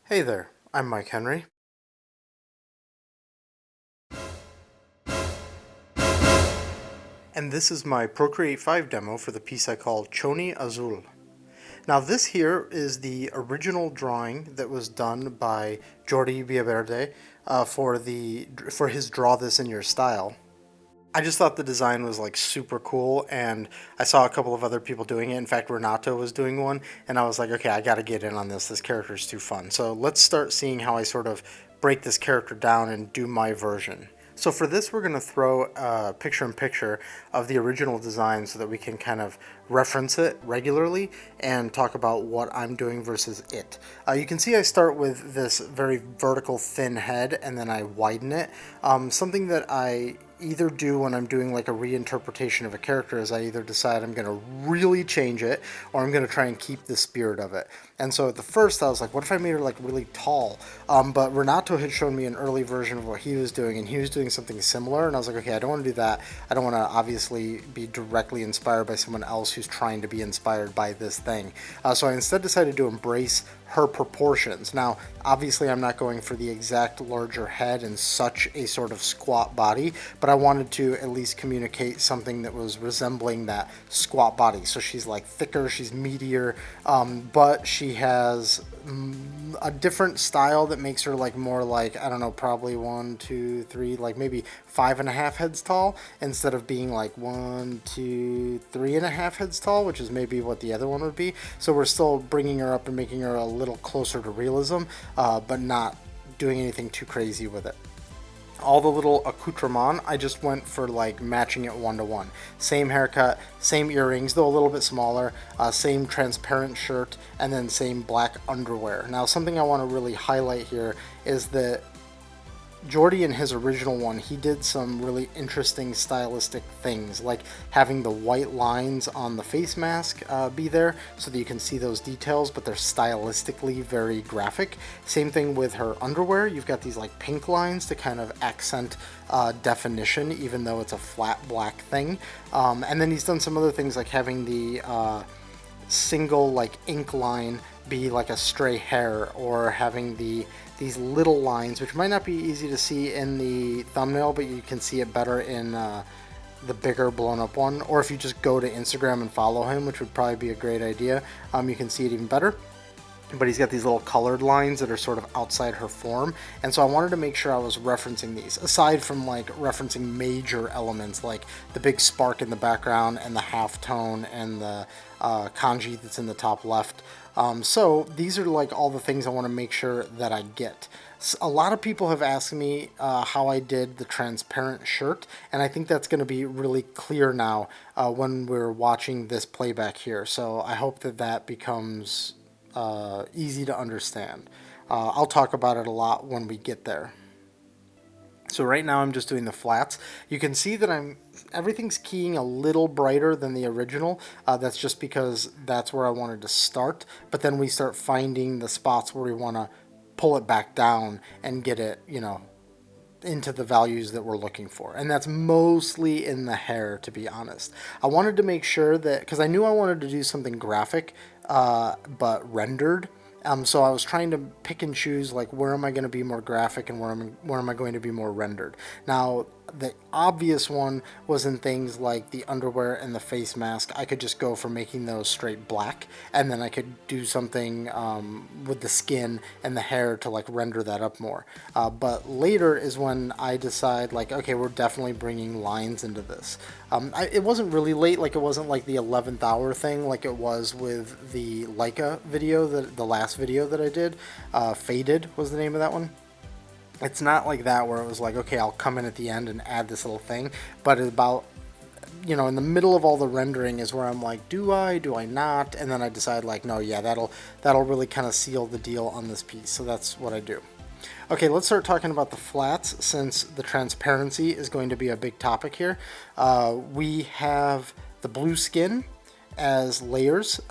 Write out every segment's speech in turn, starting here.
Hey there, I'm Mike Henry, and this is my Procreate 5 demo for the piece I call Choni Azul. Now this here is the original drawing that was done by Jordi Villaverde for his Draw This in Your Style. I just thought the design was like super cool, and I saw a couple of other people doing it. In fact, Renato was doing one, and I was like, okay, I gotta get in on this. This character is too fun. So let's start seeing how I sort of break this character down and do my version. So for this, we're going to throw a picture-in-picture of the original design so that we can kind of reference it regularly and talk about what I'm doing versus it. You can see I start with this very vertical thin head and then I widen it. Something that I either do when I'm doing like a reinterpretation of a character is I either decide I'm going to really change it or I'm going to try and keep the spirit of it. And so at the first I was like, what if I made her like really tall? But Renato had shown me an early version of what he was doing, and he was doing something similar, and I was like, okay, I don't want to do that. I don't want to obviously be directly inspired by someone else who's trying to be inspired by this thing. So I instead decided to embrace her proportions. Now, obviously I'm not going for the exact larger head and such a sort of squat body, but I wanted to at least communicate something that was resembling that squat body. So she's like thicker, she's meatier, but she has a different style that makes her like more like, I don't know, probably 1, 2, 3, like maybe 5.5 heads tall instead of being like 1, 2, 3.5 heads tall, which is maybe what the other one would be. So we're still bringing her up and making her a little closer to realism, but not doing anything too crazy with it. All the little accoutrements, I just went for like matching it 1-to-1. Same haircut, same earrings, though a little bit smaller, same transparent shirt, and then same black underwear. Now, something I want to really highlight here is that Jordi, in his original one, he did some really interesting stylistic things, like having the white lines on the face mask be there so that you can see those details, but they're stylistically very graphic. Same thing with her underwear. You've got these like pink lines to kind of accent definition, even though it's a flat black thing. And then he's done some other things like having the single like ink line be like a stray hair, or having these little lines, which might not be easy to see in the thumbnail, but you can see it better in the bigger blown up one, or if you just go to Instagram and follow him, which would probably be a great idea, you can see it even better. But he's got these little colored lines that are sort of outside her form, and so I wanted to make sure I was referencing these, aside from like referencing major elements like the big spark in the background and the half tone and the kanji that's in the top left. So these are like all the things I want to make sure that I get. A lot of people have asked me how I did the transparent shirt, and I think that's going to be really clear now when we're watching this playback here. So I hope that that becomes easy to understand. I'll talk about it a lot when we get there. So right now I'm just doing the flats. You can see that everything's keying a little brighter than the original. That's just because that's where I wanted to start. But then we start finding the spots where we want to pull it back down and get it, into the values that we're looking for. And that's mostly in the hair, to be honest. I wanted to make sure that, because I knew I wanted to do something graphic, but rendered. So I was trying to pick and choose, like, where am I going to be more graphic and where am I going to be more rendered. Now, the obvious one was in things like the underwear and the face mask. I could just go for making those straight black, and then I could do something with the skin and the hair to like render that up more. But later is when I decide, like, okay, we're definitely bringing lines into this. It wasn't really late, like it wasn't like the 11th hour thing like it was with the Leica video, the last video that I did. Faded was the name of that one. It's not like that where it was like, okay, I'll come in at the end and add this little thing, but about, in the middle of all the rendering is where I'm like, do I not? And then I decide like, no, yeah, that'll really kind of seal the deal on this piece. So that's what I do. Okay, let's start talking about the flats, since the transparency is going to be a big topic here. We have the blue skin as layers.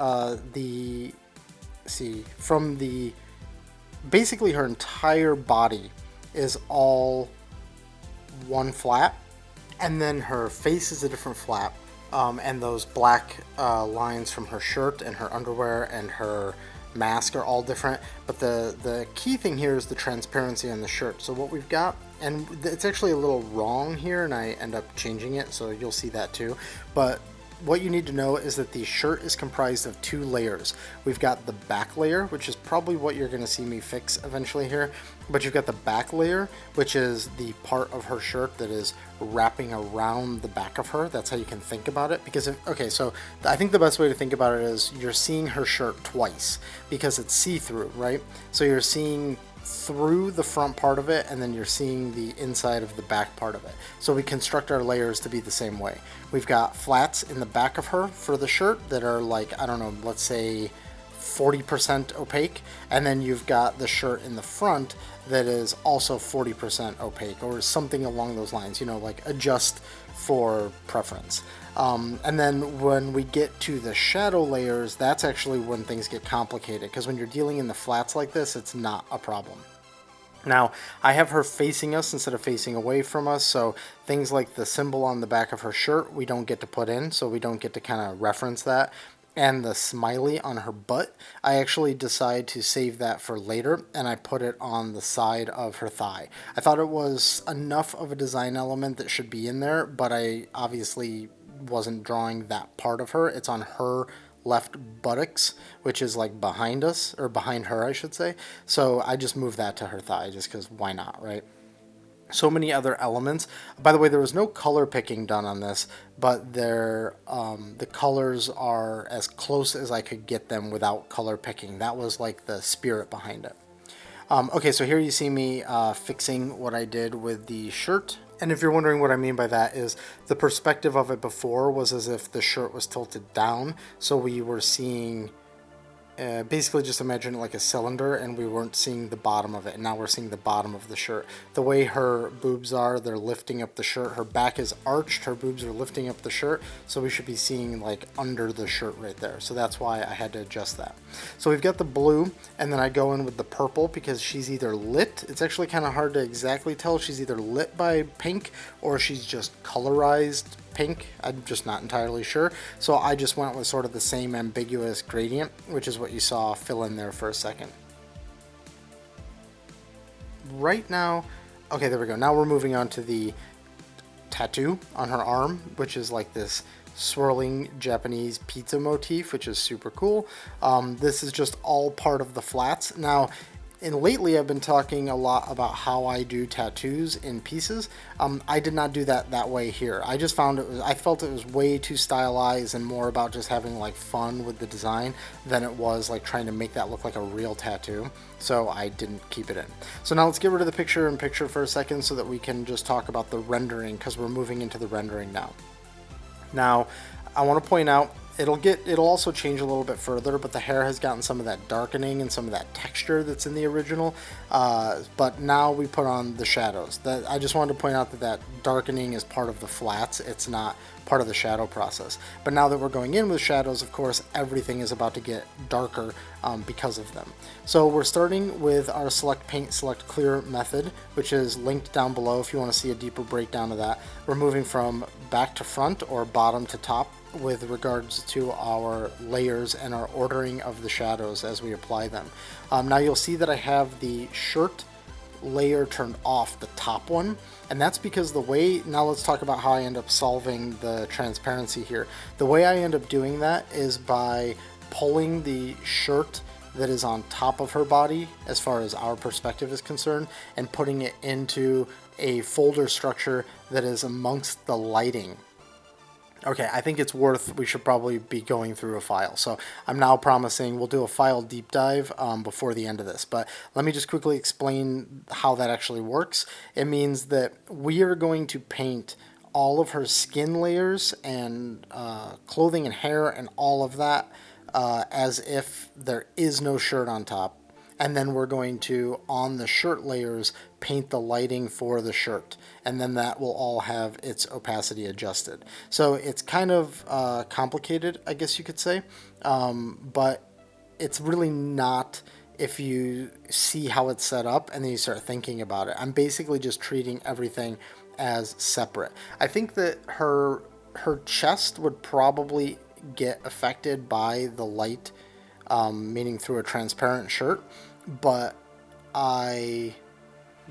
Basically her entire body is all one flat, and then her face is a different flat, and those black lines from her shirt and her underwear and her mask are all different, but the key thing here is the transparency on the shirt. So what we've got, and it's actually a little wrong here, and I end up changing it, so you'll see that too, but what you need to know is that the shirt is comprised of 2 layers. We've got the back layer, which is probably what you're going to see me fix eventually here, but you've got the back layer, which is the part of her shirt that is wrapping around the back of her. That's how you can think about it, because okay, so I think the best way to think about it is you're seeing her shirt twice because it's see-through, right? So you're seeing through the front part of it, and then you're seeing the inside of the back part of it. So we construct our layers to be the same way. We've got flats in the back of her for the shirt that are like, I don't know, let's say 40% opaque, and then you've got the shirt in the front that is also 40% opaque, or something along those lines, you know, like adjust for preference. And then when we get to the shadow layers, that's actually when things get complicated, because when you're dealing in the flats like this, it's not a problem. Now, I have her facing us instead of facing away from us, so things like the symbol on the back of her shirt we don't get to put in, so we don't get to kind of reference that. And the smiley on her butt, I actually decide to save that for later, and I put it on the side of her thigh. I thought it was enough of a design element that should be in there, but I obviously wasn't drawing that part of her. It's on her left buttocks, which is like behind us, or behind her, I should say. So I just moved that to her thigh just because why not, right? So many other elements. By the way, there was no color picking done on this, but the colors are as close as I could get them without color picking. That was like the spirit behind it. Okay, so here you see me fixing what I did with the shirt. And if you're wondering what I mean by that, is the perspective of it before was as if the shirt was tilted down, so we were seeing basically just imagine it like a cylinder, and we weren't seeing the bottom of it, and now we're seeing the bottom of the shirt. The way her boobs are, they're lifting up the shirt. Her back is arched, her boobs are lifting up the shirt, so we should be seeing like under the shirt right there. So that's why I had to adjust that. So we've got the blue, and then I go in with the purple because she's either lit, it's actually kind of hard to exactly tell, she's either lit by pink or she's just colorized pink. I'm just not entirely sure. So I just went with sort of the same ambiguous gradient, which is what you saw fill in there for a second. Right now, okay, there we go. Now we're moving on to the tattoo on her arm, which is like this swirling Japanese pizza motif, which is super cool. This is just all part of the flats. Now, and lately I've been talking a lot about how I do tattoos in pieces. I did not do that way here. I just found I felt it was way too stylized and more about just having like fun with the design than it was like trying to make that look like a real tattoo. So I didn't keep it in. So now let's get rid of the picture in picture for a second so that we can just talk about the rendering, because we're moving into the rendering now. Now, I want to point out, it'll also change a little bit further, but the hair has gotten some of that darkening and some of that texture that's in the original, but now we put on the shadows. I just wanted to point out that darkening is part of the flats, it's not part of the shadow process. But now that we're going in with shadows, of course, everything is about to get darker because of them. So we're starting with our Select Paint, Select Clear method, which is linked down below if you want to see a deeper breakdown of that. We're moving from back to front or bottom to top with regards to our layers and our ordering of the shadows as we apply them. Now you'll see that I have the shirt layer turned off, the top one, and that's because the way, now let's talk about how I end up solving the transparency here. The way I end up doing that is by pulling the shirt that is on top of her body, as far as our perspective is concerned, and putting it into a folder structure that is amongst the lighting. Okay, I think it's we should probably be going through a file. So I'm now promising we'll do a file deep dive before the end of this. But let me just quickly explain how that actually works. It means that we are going to paint all of her skin layers and clothing and hair and all of that as if there is no shirt on top. And then we're going to, on the shirt layers, paint the lighting for the shirt. And then that will all have its opacity adjusted. So it's kind of complicated, I guess you could say. But it's really not if you see how it's set up and then you start thinking about it. I'm basically just treating everything as separate. I think that her chest would probably get affected by the light meaning through a transparent shirt, but I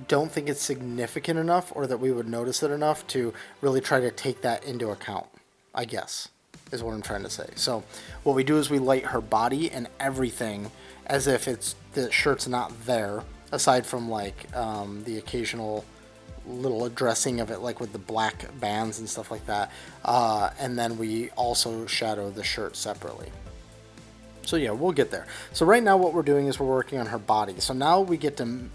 don't think it's significant enough, or that we would notice it enough to really try to take that into account, I guess, is what I'm trying to say. So what we do is we light her body and everything as if the shirt's not there, aside from like the occasional little addressing of it, like with the black bands and stuff like that, and then we also shadow the shirt separately. So yeah, we'll get there. So right now what we're doing is we're working on her body. So now we get to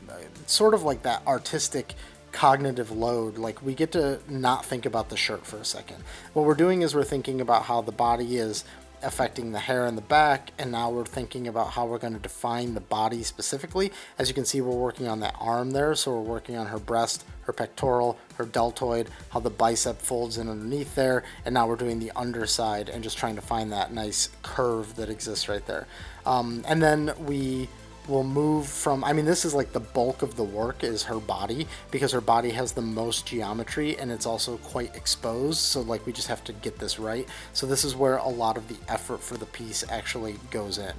sort of like that artistic cognitive load. Like we get to not think about the shirt for a second. What we're doing is we're thinking about how the body is affecting the hair in the back, and now we're thinking about how we're going to define the body specifically. As you can see, we're working on that arm there, so we're working on her breast, her pectoral, her deltoid, how the bicep folds in underneath there, and now we're doing the underside and just trying to find that nice curve that exists right there. And then we will move from, I mean, this is like the bulk of the work is her body, because her body has the most geometry and it's also quite exposed, so like we just have to get this right. So this is where a lot of the effort for the piece actually goes in.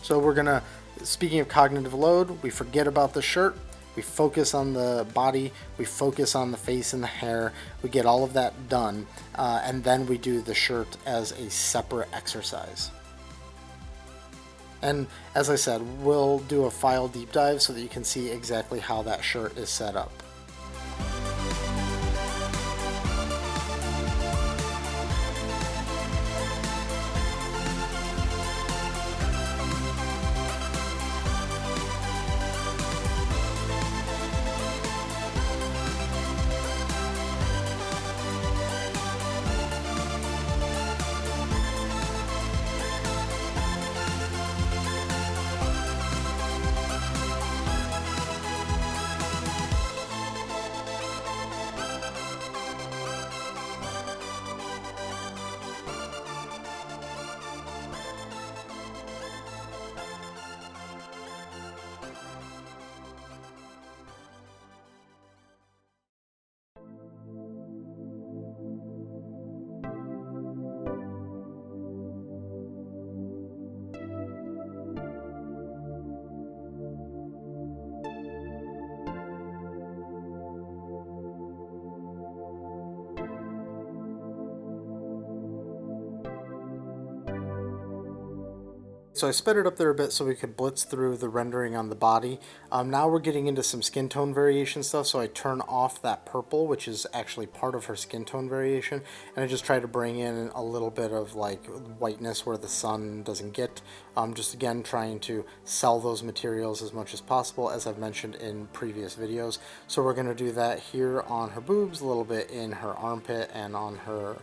So we're gonna, speaking of cognitive load, we forget about the shirt, we focus on the body, we focus on the face and the hair, we get all of that done, and then we do the shirt as a separate exercise. And as I said, we'll do a file deep dive so that you can see exactly how that shirt is set up. So I sped it up there a bit so we could blitz through the rendering on the body. Now we're getting into some skin tone variation stuff, so I turn off that purple, which is actually part of her skin tone variation, and I just try to bring in a little bit of like whiteness where the sun doesn't get. Just again trying to sell those materials as much as possible, as I've mentioned in previous videos. So we're going to do that here on her boobs, a little bit in her armpit and on her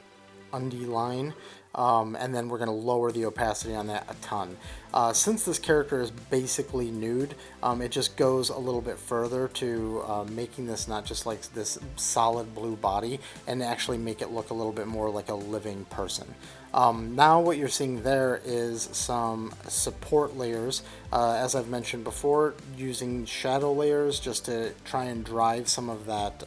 undie line. And then we're going to lower the opacity on that a ton. Since this character is basically nude, it just goes a little bit further to making this not just like this solid blue body, and actually make it look a little bit more like a living person. Now what you're seeing there is some support layers, as I've mentioned before, using shadow layers just to try and drive some of that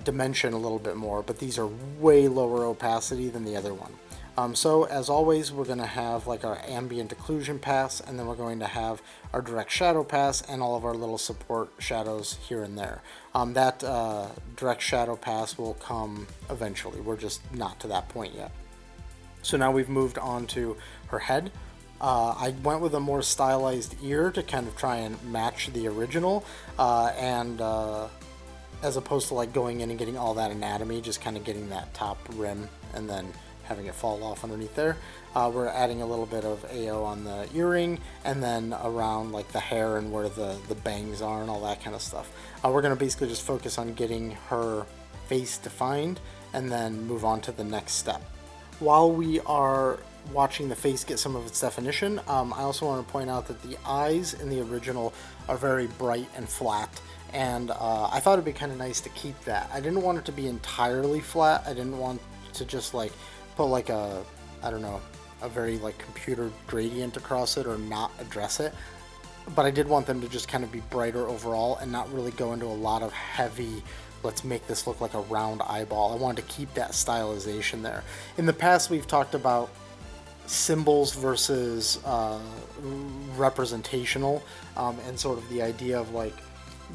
dimension a little bit more, but these are way lower opacity than the other one. So as always, we're going to have like our ambient occlusion pass, and then we're going to have our direct shadow pass and all of our little support shadows here and there. That direct shadow pass will come eventually. We're just not to that point yet. So now we've moved on to her head. I went with a more stylized ear to kind of try and match the original, as opposed to like going in and getting all that anatomy, just kind of getting that top rim and then having it fall off underneath there. We're adding a little bit of AO on the earring, and then around like the hair and where the bangs are and all that kind of stuff. We're going to basically just focus on getting her face defined and then move on to the next step. While we are watching the face get some of its definition, I also want to point out that the eyes in the original are very bright and flat, and I thought it'd be kind of nice to keep that. I didn't want it to be entirely flat. I didn't want to just like put like a, I don't know, a very like computer gradient across it or not address it, but I did want them to just kind of be brighter overall and not really go into a lot of heavy, let's make this look like a round eyeball. I wanted to keep that stylization there. In the past, we've talked about symbols versus representational, and sort of the idea of like,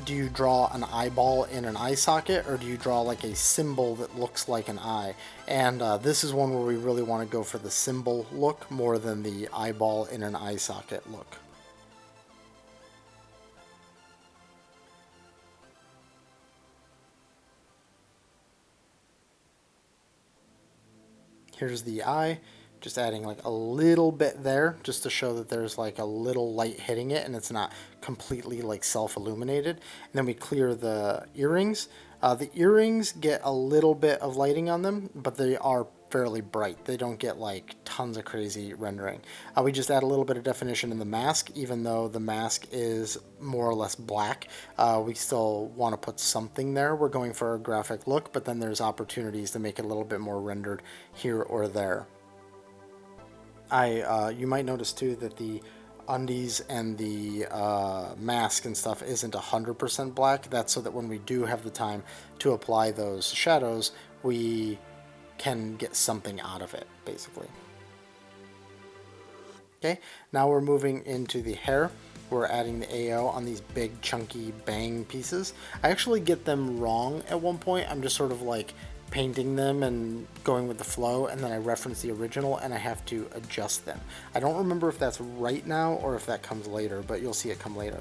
do you draw an eyeball in an eye socket, or do you draw like a symbol that looks like an eye? And this is one where we really want to go for the symbol look more than the eyeball in an eye socket look. Here's the eye, just adding like a little bit there just to show that there's like a little light hitting it and it's not completely like self-illuminated. And then we clear the earrings. The earrings get a little bit of lighting on them, but they are fairly bright. They don't get like tons of crazy rendering. We just add a little bit of definition in the mask, even though the mask is more or less black. We still want to put something there. We're going for a graphic look, but then there's opportunities to make it a little bit more rendered here or there. You might notice too that the undies and the mask and stuff isn't 100% black. That's so that when we do have the time to apply those shadows, we can get something out of it, basically. Okay, now we're moving into the hair. We're adding the AO on these big chunky bang pieces. I actually get them wrong at one point. I'm just sort of like painting them and going with the flow, and then I reference the original and I have to adjust them. I don't remember if that's right now or if that comes later, but you'll see it come later.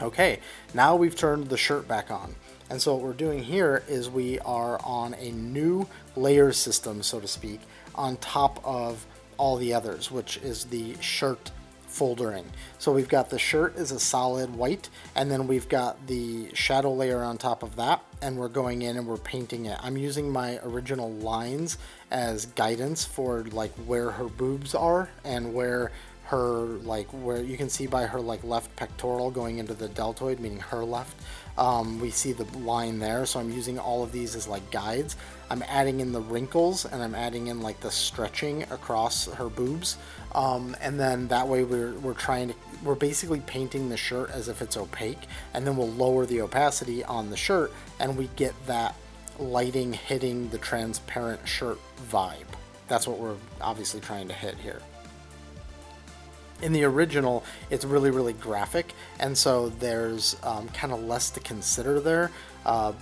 Okay, now we've turned the shirt back on. And so what we're doing here is we are on a new layer system, so to speak, on top of all the others, which is the shirt foldering. So we've got the shirt is a solid white, and then we've got the shadow layer on top of that, and we're going in and we're painting it. I'm using my original lines as guidance for like where her boobs are and where her, like where you can see by her like left pectoral going into the deltoid, meaning her left. We see the line there, so I'm using all of these as like guides. I'm adding in the wrinkles and I'm adding in like the stretching across her boobs, and then that way we're basically painting the shirt as if it's opaque, and then we'll lower the opacity on the shirt and we get that lighting hitting the transparent shirt vibe. That's what we're obviously trying to hit here. In the original, it's really graphic, and so there's kind of less to consider there.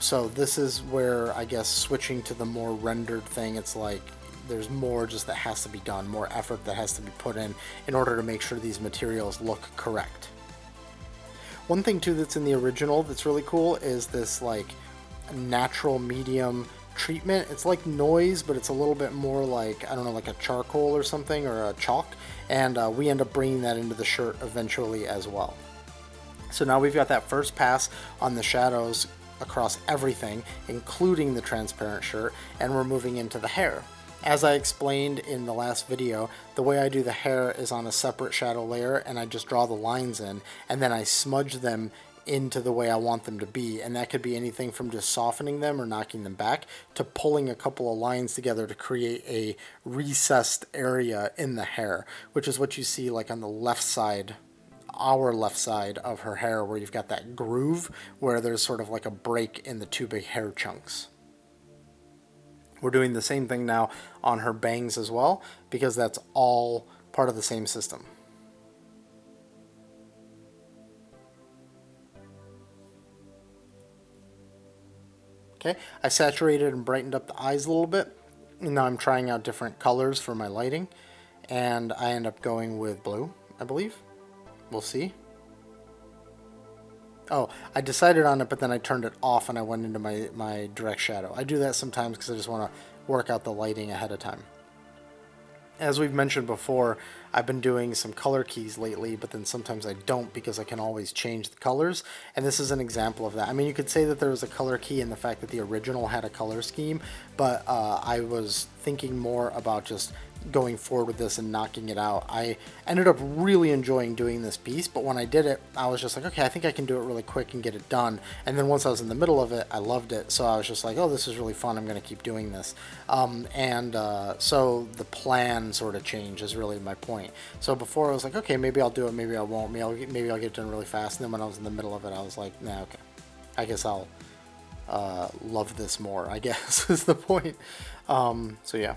So this is where, I guess, switching to the more rendered thing, it's like there's more just that has to be done, more effort that has to be put in order to make sure these materials look correct. One thing too that's in the original that's really cool is this like natural medium treatment. It's like noise, but it's a little bit more like, I don't know, like a charcoal or something, or a chalk, and we end up bringing that into the shirt eventually as well. So now we've got that first pass on the shadows across everything, including the transparent shirt, and we're moving into the hair. As I explained in the last video, the way I do the hair is on a separate shadow layer, and I just draw the lines in, and then I smudge them into the way I want them to be, and that could be anything from just softening them or knocking them back to pulling a couple of lines together to create a recessed area in the hair, which is what you see like on the left side, our left side of her hair, where you've got that groove where there's sort of like a break in the two big hair chunks. We're doing the same thing now on her bangs as well, because that's all part of the same system. Okay, I saturated and brightened up the eyes a little bit. And now I'm trying out different colors for my lighting, and I end up going with blue, I believe. We'll see. Oh, I decided on it, but then I turned it off and I went into my direct shadow. I do that sometimes because I just want to work out the lighting ahead of time. As we've mentioned before, I've been doing some color keys lately, but then sometimes I don't because I can always change the colors, and this is an example of that. I mean, you could say that there was a color key in the fact that the original had a color scheme, but I was thinking more about just going forward with this and knocking it out. I ended up really enjoying doing this piece, but when I did it, I was just like, okay, I think I can do it really quick and get it done. And then once I was in the middle of it, I loved it. So I was just like, oh, this is really fun. I'm going to keep doing this. So the plan sort of changed is really my point. So before I was like, okay, maybe I'll do it, maybe I won't, maybe I'll get it done really fast. And then when I was in the middle of it, I was like, nah, okay, I guess I'll love this more, I guess is the point. So yeah.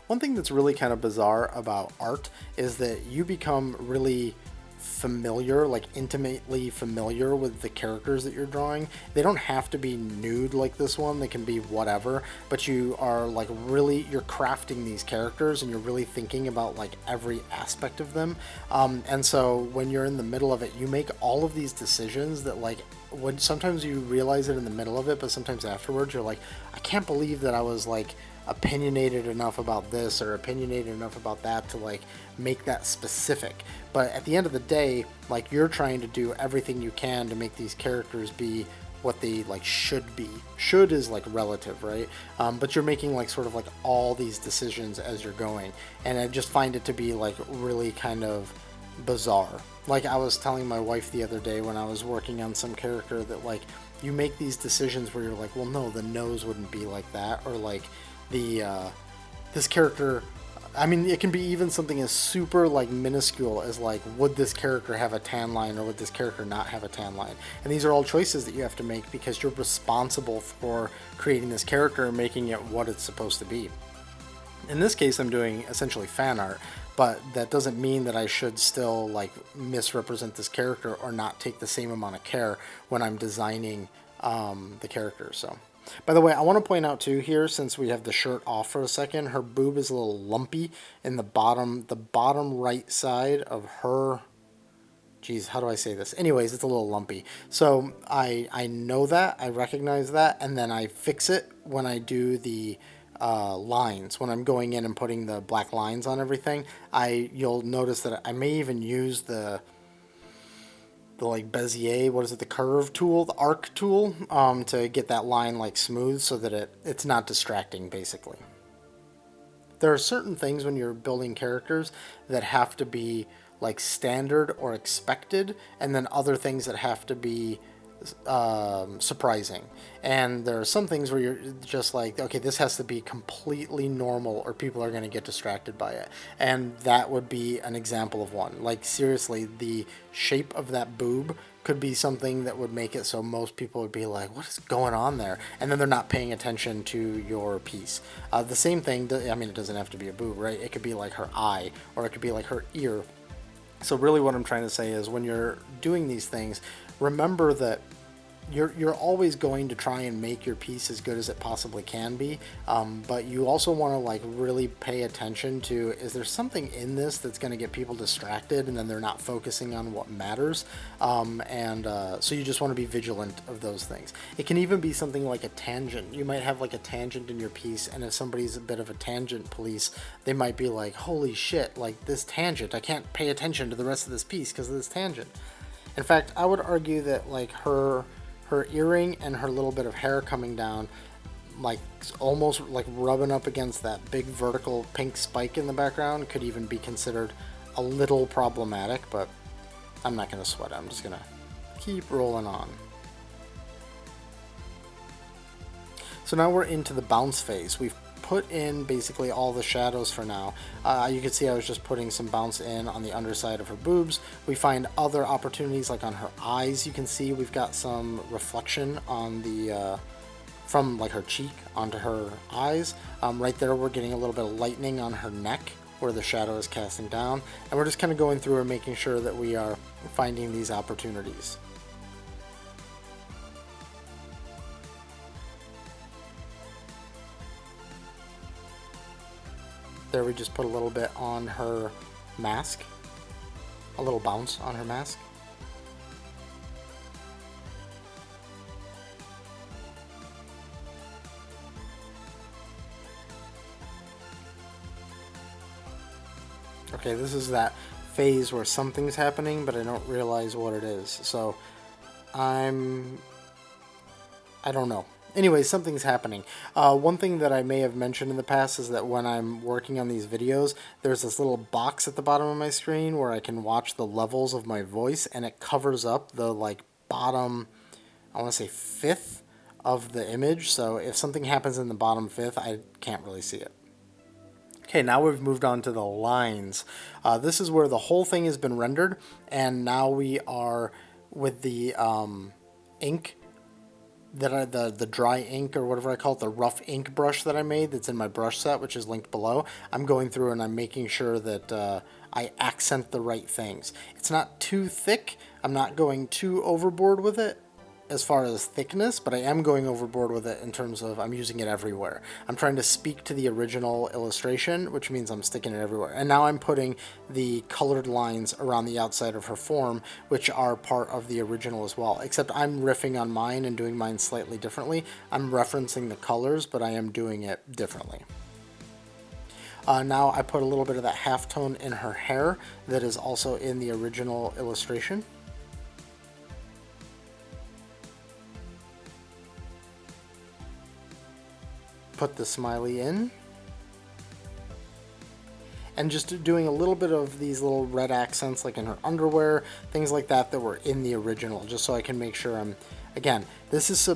One thing that's really kind of bizarre about art is that you become really familiar, like intimately familiar with the characters that you're drawing. They don't have to be nude like this one, they can be whatever, but you are like really, you're crafting these characters and you're really thinking about like every aspect of them. And so when you're in the middle of it, you make all of these decisions that like, when sometimes you realize it in the middle of it, but sometimes afterwards you're like, I can't believe that I was like opinionated enough about this or opinionated enough about that to like make that specific. But at the end of the day, like, you're trying to do everything you can to make these characters be what they like should be. Should is like relative, right? But you're making like sort of like all these decisions as you're going, and I just find it to be like really kind of bizarre. Like, I was telling my wife the other day when I was working on some character that like, you make these decisions where you're like, well, no, the nose wouldn't be like that, or like the this character, I mean, it can be even something as super like minuscule as like, would this character have a tan line or would this character not have a tan line? And these are all choices that you have to make because you're responsible for creating this character and making it what it's supposed to be. In this case, I'm doing essentially fan art, but that doesn't mean that I should still like misrepresent this character or not take the same amount of care when I'm designing the character. So, by the way, I want to point out too here, since we have the shirt off for a second, her boob is a little lumpy in the bottom right side of her. Geez, how do I say this? Anyways, it's a little lumpy. So I know that, I recognize that, and then I fix it when I do the lines. When I'm going in and putting the black lines on everything, you'll notice that I may even use the like Bezier, what is it, the curve tool, the arc tool, to get that line like smooth so that it's not distracting, basically. There are certain things when you're building characters that have to be like standard or expected, and then other things that have to be surprising. And there are some things where you're just like, okay, this has to be completely normal or people are going to get distracted by it. And that would be an example of one. Like, seriously, the shape of that boob could be something that would make it so most people would be like, what is going on there? And then they're not paying attention to your piece. The same thing, I mean, it doesn't have to be a boob, right? It could be like her eye, or it could be like her ear. So really what I'm trying to say is, when you're doing these things, remember that you're always going to try and make your piece as good as it possibly can be, but you also want to like really pay attention to, is there something in this that's going to get people distracted and then they're not focusing on what matters, so you just want to be vigilant of those things. It can even be something like a tangent. You might have like a tangent in your piece, and if somebody's a bit of a tangent police, they might be like, holy shit, like this tangent, I can't pay attention to the rest of this piece because of this tangent. In fact, I would argue that like her earring and her little bit of hair coming down, like almost like rubbing up against that big vertical pink spike in the background, could even be considered a little problematic, but I'm not going to sweat it. I'm just going to keep rolling on. So now we're into the bounce phase. We've put in basically all the shadows for now. You can see I was just putting some bounce in on the underside of her boobs. We find other opportunities like on her eyes. You can see we've got some reflection on the from like her cheek onto her eyes. Right there we're getting a little bit of lightening on her neck where the shadow is casting down, and we're just kind of going through and making sure that we are finding these opportunities. There we just put a little bit on her mask, a little bounce on her mask. Okay, this is that phase where something's happening, but I don't realize what it is. So I don't know. Anyway, something's happening. One thing that I may have mentioned in the past is that when I'm working on these videos, there's this little box at the bottom of my screen where I can watch the levels of my voice, and it covers up the like bottom, I want to say fifth of the image. So if something happens in the bottom fifth, I can't really see it. Okay, now we've moved on to the lines. This is where the whole thing has been rendered, and now we are with the ink. the dry ink, or whatever I call it, the rough ink brush that I made that's in my brush set, which is linked below. I'm going through and I'm making sure that I accent the right things. It's not too thick. I'm not going too overboard with it as far as thickness, but I am going overboard with it in terms of I'm using it everywhere. I'm trying to speak to the original illustration, which means I'm sticking it everywhere. And now I'm putting the colored lines around the outside of her form, which are part of the original as well, except I'm riffing on mine and doing mine slightly differently. I'm referencing the colors, but I am doing it differently. Now I put a little bit of that halftone in her hair that is also in the original illustration. Put the smiley in. And just doing a little bit of these little red accents like in her underwear, things like that that were in the original, just so I can make sure I'm, again, this is,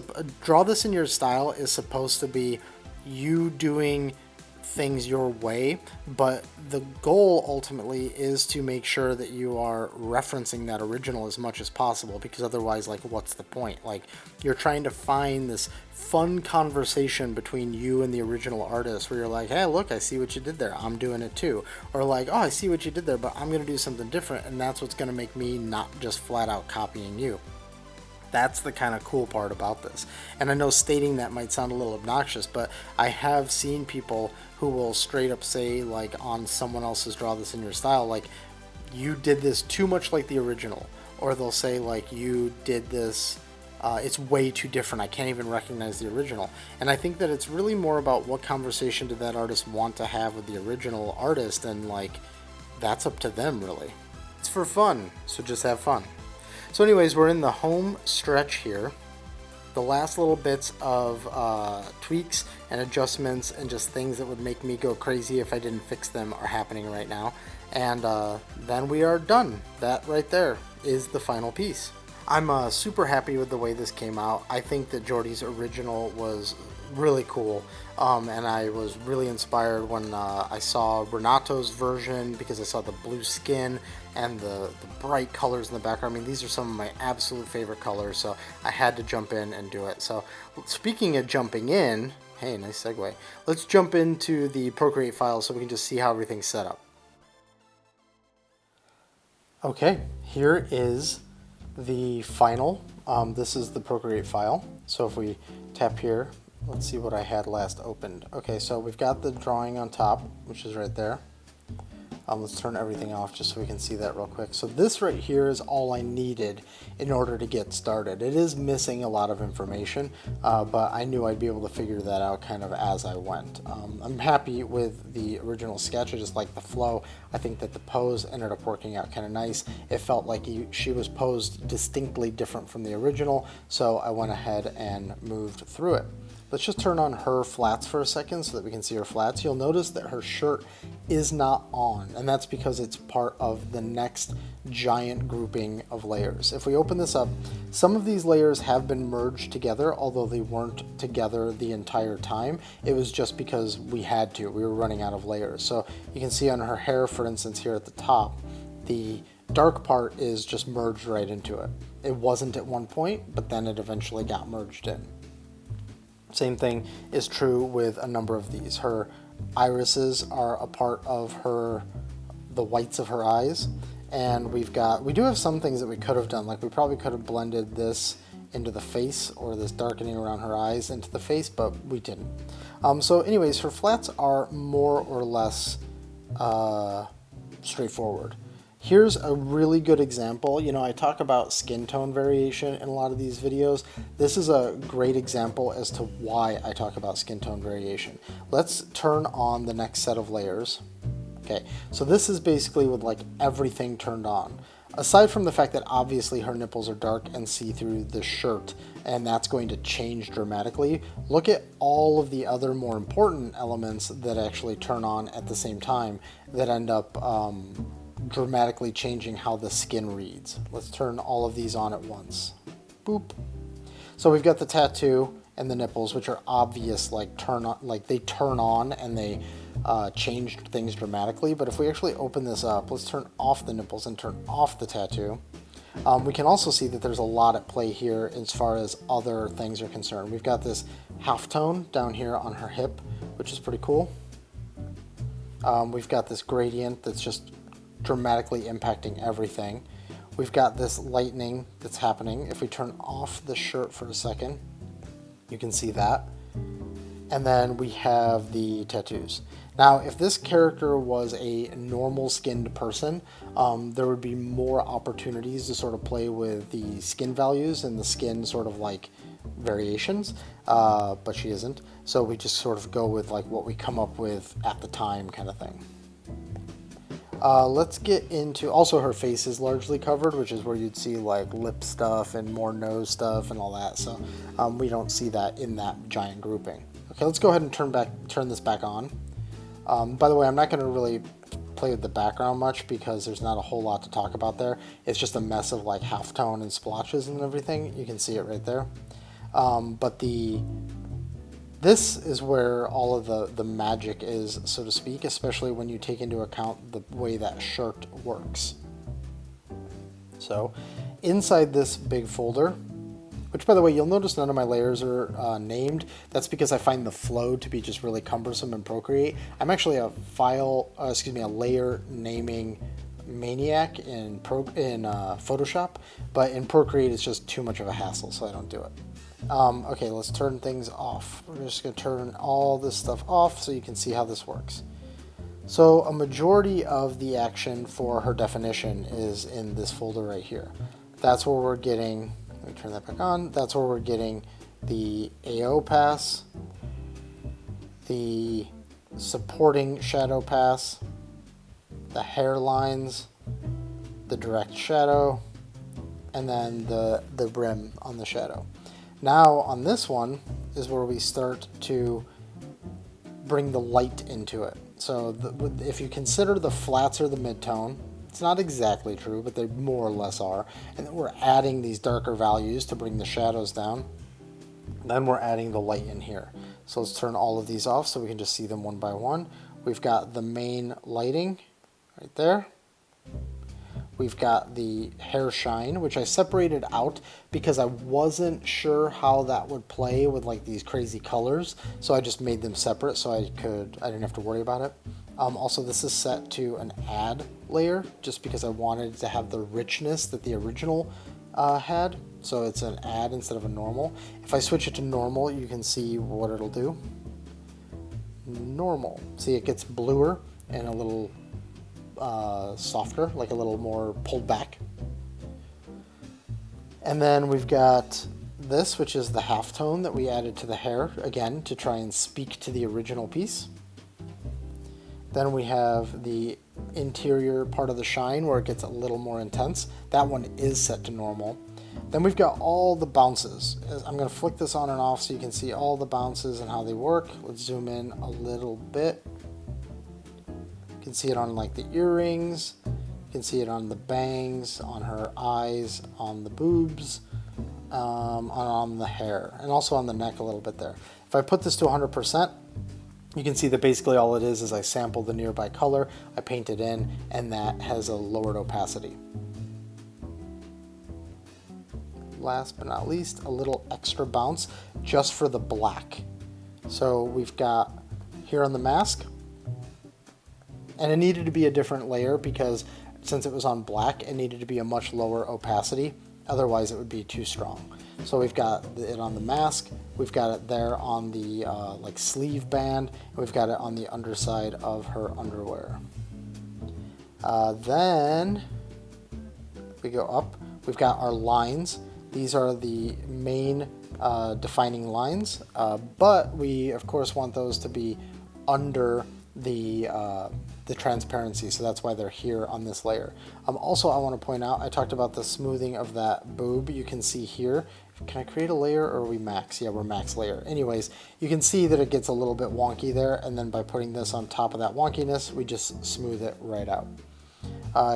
draw this in your style is supposed to be you doing things your way, but the goal ultimately is to make sure that you are referencing that original as much as possible, because otherwise, like, what's the point? Like, you're trying to find this fun conversation between you and the original artist where you're like, hey, look, I see what you did there, I'm doing it too. Or like, oh, I see what you did there, but I'm going to do something different, and that's what's going to make me not just flat out copying you. That's the kind of cool part about this. And I know stating that might sound a little obnoxious, but I have seen people who will straight up say, like, on someone else's draw this in your style, like, you did this too much like the original. Or they'll say, like, you did this, it's way too different, I can't even recognize the original. And I think that it's really more about what conversation did that artist want to have with the original artist, and, like, that's up to them, really. It's for fun, so just have fun. So anyways, we're in the home stretch here. The last little bits of tweaks and adjustments and just things that would make me go crazy if I didn't fix them are happening right now. And then we are done. That right there is the final piece. I'm super happy with the way this came out. I think that Jordy's original was really cool, and I was really inspired when I saw Renato's version, because I saw the blue skin and the bright colors in the background. I mean, these are some of my absolute favorite colors, so I had to jump in and do it. So speaking of jumping in, hey, nice segue. Let's jump into the Procreate file so we can just see how everything's set up. Okay, here is the final. This is the Procreate file. So if we tap here, let's see what I had last opened. Okay, so we've got the drawing on top, which is right there. Let's turn everything off just so we can see that real quick. So this right here is all I needed in order to get started. It is missing a lot of information, but I knew I'd be able to figure that out kind of as I went. I'm happy with the original sketch. I just like the flow. I think that the pose ended up working out kind of nice. It felt like she was posed distinctly different from the original, so I went ahead and moved through it. Let's just turn on her flats for a second so that we can see her flats. You'll notice that her shirt is not on, and that's because it's part of the next giant grouping of layers. If we open this up, some of these layers have been merged together, although they weren't together the entire time. It was just because we had to. We were running out of layers. So you can see on her hair, for instance, here at the top, the dark part is just merged right into it. It wasn't at one point, but then it eventually got merged in. Same thing is true with a number of these. Her irises are a part of the whites of her eyes, and we do have some things that we could have done. Like, we probably could have blended this into the face, or this darkening around her eyes into the face, but we didn't. So anyways, her flats are more or less straightforward. Here's a really good example. You know, I talk about skin tone variation in a lot of these videos. This is a great example as to why I talk about skin tone variation. Let's turn on the next set of layers. Okay, so this is basically with like everything turned on. Aside from the fact that obviously her nipples are dark and see through the shirt, and that's going to change dramatically, look at all of the other more important elements that actually turn on at the same time that end up dramatically changing how the skin reads. Let's turn all of these on at once. Boop. So we've got the tattoo and the nipples, which are obvious, like they turn on and they change things dramatically. But if we actually open this up, let's turn off the nipples and turn off the tattoo. We can also see that there's a lot at play here as far as other things are concerned. We've got this halftone down here on her hip, which is pretty cool. We've got this gradient that's just dramatically impacting everything. We've got this lightning that's happening. If we turn off the shirt for a second, you can see that. And then we have the tattoos. Now, if this character was a normal skinned person, there would be more opportunities to sort of play with the skin values and the skin sort of like variations, but she isn't. So we just sort of go with like what we come up with at the time kind of thing. Let's get into, also her face is largely covered, which is where you'd see like lip stuff and more nose stuff and all that. So we don't see that in that giant grouping. Okay, let's go ahead and turn this back on. By the way, I'm not going to really play with the background much because there's not a whole lot to talk about there. It's just a mess of like halftone and splotches and everything. You can see it right there. But this is where all of the magic is, so to speak, especially when you take into account the way that shirt works. So inside this big folder, which, by the way, you'll notice none of my layers are named. That's because I find the flow to be just really cumbersome in Procreate. I'm actually a layer naming maniac in Photoshop, but in Procreate it's just too much of a hassle, so I don't do it. Okay, let's turn things off. We're just going to turn all this stuff off so you can see how this works. So a majority of the action for her definition is in this folder right here. That's where we're getting... Let me turn that back on. That's where we're getting the AO pass, the supporting shadow pass, the hairlines, the direct shadow, and then the brim on the shadow. Now on this one is where we start to bring the light into it. So if you consider the flats are the midtone, it's not exactly true, but they more or less are. And then we're adding these darker values to bring the shadows down. Then we're adding the light in here. So let's turn all of these off so we can just see them one by one. We've got the main lighting right there. We've got the hair shine, which I separated out because I wasn't sure how that would play with like these crazy colors. So I just made them separate so I didn't have to worry about it. Also, this is set to an add layer just because I wanted to have the richness that the original had. So it's an add instead of a normal. If I switch it to normal, you can see what it'll do. Normal. See, it gets bluer and a little softer, like a little more pulled back. And then we've got this, which is the halftone that we added to the hair, again, to try and speak to the original piece. Then we have the interior part of the shine where it gets a little more intense. That one is set to normal. Then we've got all the bounces. I'm going to flick this on and off so you can see all the bounces and how they work. Let's zoom in a little bit. You can see it on like the earrings. You can see it on the bangs, on her eyes, on the boobs, on the hair, and also on the neck a little bit there. If I put this to 100%, you can see that basically all it is I sample the nearby color, I paint it in, and that has a lowered opacity. Last but not least, a little extra bounce just for the black. So we've got here on the mask, and it needed to be a different layer because since it was on black, it needed to be a much lower opacity. Otherwise, it would be too strong. So we've got it on the mask, we've got it there on the like sleeve band, and we've got it on the underside of her underwear. Then we go up, we've got our lines. These are the main defining lines, but we of course want those to be under the transparency, so that's why they're here on this layer. Also, I want to point out, I talked about the smoothing of that boob. You can see here, can I create a layer or are we max? Yeah, we're max layer. Anyways, you can see that it gets a little bit wonky there, and then by putting this on top of that wonkiness, we just smooth it right out.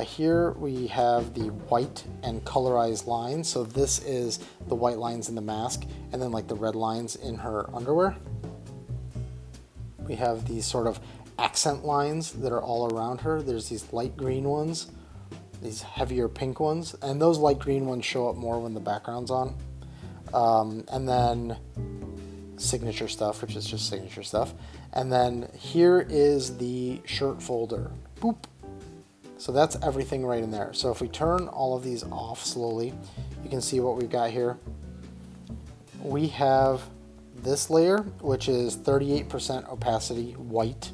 Here we have the white and colorized lines. So this is the white lines in the mask, and then like the red lines in her underwear. We have these sort of accent lines that are all around her. There's these light green ones, these heavier pink ones, and those light green ones show up more when the background's on. And then signature stuff, which is just signature stuff. And then here is the shirt folder. Boop. So that's everything right in there. So if we turn all of these off slowly, you can see what we've got here. We have this layer, which is 38% opacity white.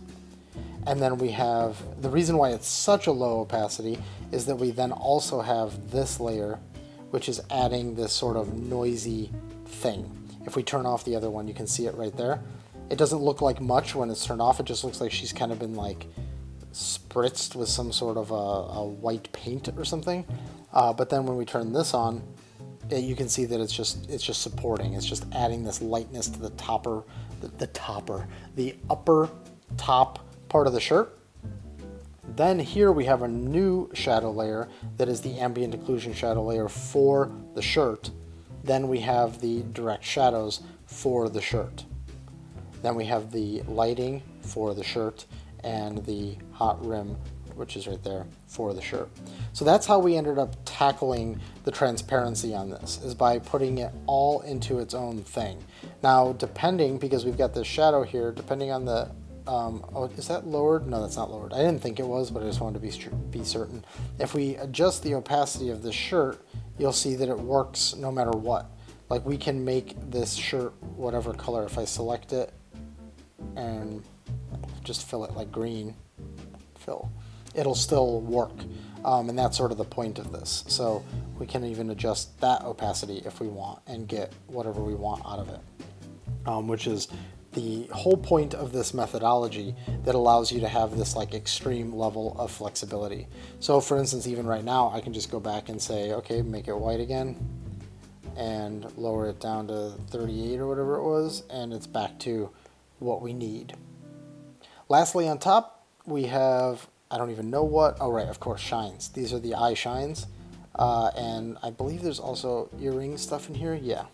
And then we have, the reason why it's such a low opacity is that we then also have this layer, which is adding this sort of noisy thing. If we turn off the other one, you can see it right there. It doesn't look like much when it's turned off. It just looks like she's kind of been like spritzed with some sort of a white paint or something. But then when we turn this on, you can see that it's just supporting. It's just adding this lightness to the the upper top part of the shirt. Then here we have a new shadow layer that is the ambient occlusion shadow layer for the shirt. Then we have the direct shadows for the shirt. Then we have the lighting for the shirt and the hot rim, which is right there, for the shirt. So that's how we ended up tackling the transparency on this, is by putting it all into its own thing. Now, depending, because we've got this shadow here, depending on the, oh, is that lowered? No, that's not lowered. I didn't think it was, but I just wanted to be certain. If we adjust the opacity of this shirt, you'll see that it works no matter what. Like, we can make this shirt whatever color. If I select it and just fill it like green, it'll still work. And that's sort of the point of this. So we can even adjust that opacity if we want and get whatever we want out of it, which is the whole point of this methodology that allows you to have this like extreme level of flexibility. So for instance, even right now, I can just go back and say, okay, make it white again and lower it down to 38 or whatever it was, and it's back to what we need. Lastly, on top, we have, I don't even know what, oh right, of course, shines. These are the eye shines. And I believe there's also earring stuff in here, yeah.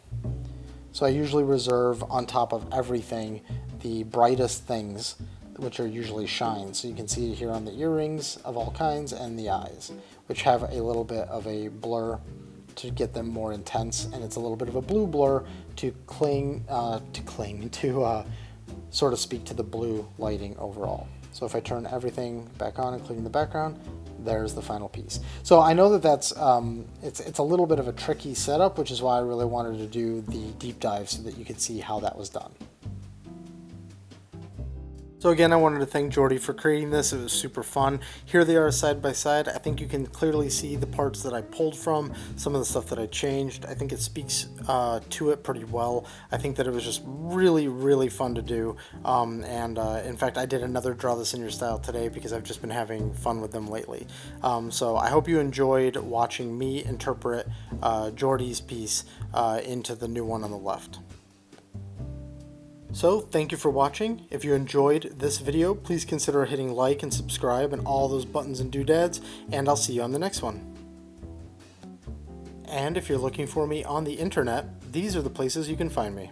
So I usually reserve on top of everything the brightest things, which are usually shines. So you can see it here on the earrings of all kinds and the eyes, which have a little bit of a blur to get them more intense, and it's a little bit of a blue blur to sort of speak to the blue lighting overall. So if I turn everything back on, including the background, there's the final piece. So I know that that's it's a little bit of a tricky setup, which is why I really wanted to do the deep dive so that you could see how that was done. So again, I wanted to thank Jordy for creating this. It was super fun. Here they are side by side. I think you can clearly see the parts that I pulled from, some of the stuff that I changed. I think it speaks to it pretty well. I think that it was just really, really fun to do. In fact, I did another Draw This in Your Style today because I've just been having fun with them lately. So I hope you enjoyed watching me interpret Jordy's piece into the new one on the left. So, thank you for watching. If you enjoyed this video, please consider hitting like and subscribe and all those buttons and doodads, and I'll see you on the next one. And if you're looking for me on the internet, these are the places you can find me.